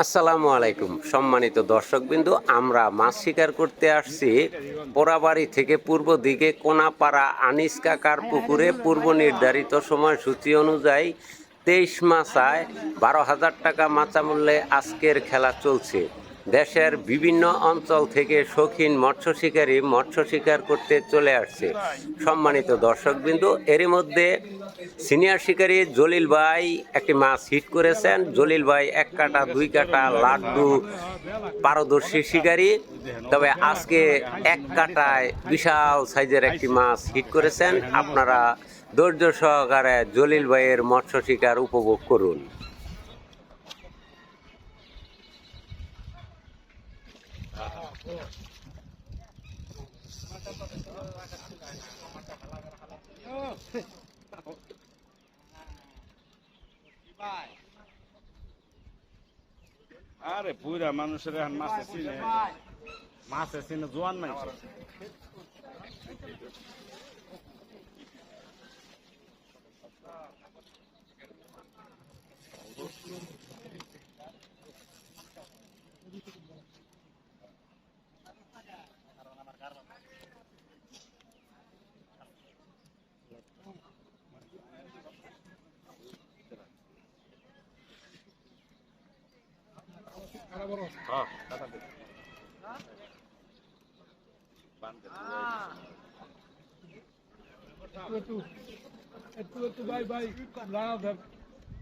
আসসালামু আলাইকুম সম্মানিত দর্শকবিন্দু, আমরা মাছ শিকার করতে আসছি পোড়াবাড়ি থেকে পূর্ব দিকে কোনাপাড়া আনিস কাকার পুকুরে। পূর্ব নির্ধারিত সময়সূচি অনুযায়ী 23 মাচায় 12,000 টাকা মাচা মূল্যে আজকের খেলা চলছে। দেশের বিভিন্ন অঞ্চল থেকে শৌখিন মৎস্য শিকারী মৎস্য শিকার করতে চলে আসছে। সম্মানিত দর্শকবিন্দু, এরই মধ্যে সিনিয়র শিকারী জলিল ভাই একটি মাছ হিট করেছেন। জলিল ভাই 1 কাটা 2 কাটা লাড্ডু পারদর্শী শিকারী, তবে আজকে 1 কাটায় বিশাল সাইজের একটি মাছ হিট করেছেন। আপনারা ধৈর্য সহকারে জলিল ভাইয়ের মৎস্য শিকার উপভোগ করুন। আরে পুরা মানুষের এখন মাছে চিনে জোয়ান নাই। একটু ভাই ভাই লাভ ধর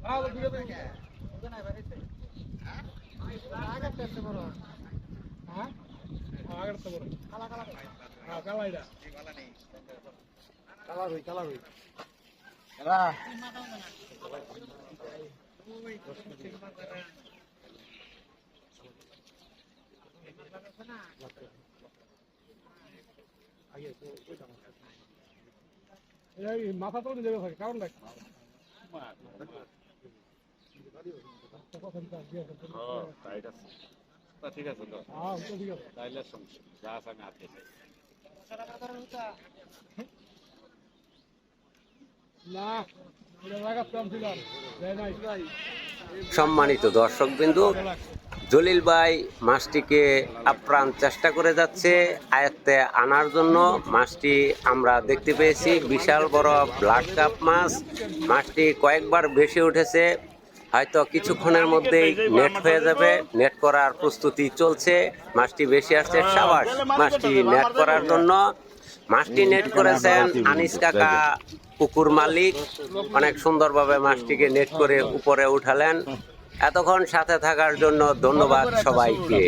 লাভ দিয়ে দে আগেরটা বড় হ্যাঁ আগেরটা বড় কালা কালা হ্যাঁ কালাইরা কালা হই এরা এই মাথা তো দেবে ভাই কারণ দেখ ঠিক আছে তো হ্যাঁ ঠিক আছে তাইলে সমস্যা যা আছে আমি হাতে না এটা লাগাতাম ছিলাম নাই সম্মানিত দর্শকবিন্দু, জলিল ভাই মাছটিকে আপ্রাণ চেষ্টা করে যাচ্ছে আয়ত্তে আনার জন্য। মাছটি আমরা দেখতে পেয়েছি বিশাল বড় ব্লাড কাপ মাছ। মাছটি কয়েকবার ভেসে উঠেছে, হয়তো কিছুক্ষণের মধ্যেই নেট হয়ে যাবে। নেট করার প্রস্তুতি চলছে। মাছটি বেশি আসছে, সাবাস। মাছটি নেট করার জন্য মাছটি নেট করেছেন আনিস কাকা পুকুর মালিক। অনেক সুন্দরভাবে মাছটিকে নেট করে উপরে উঠালেন। এতক্ষণ সাথে থাকার জন্য ধন্যবাদ সবাইকে।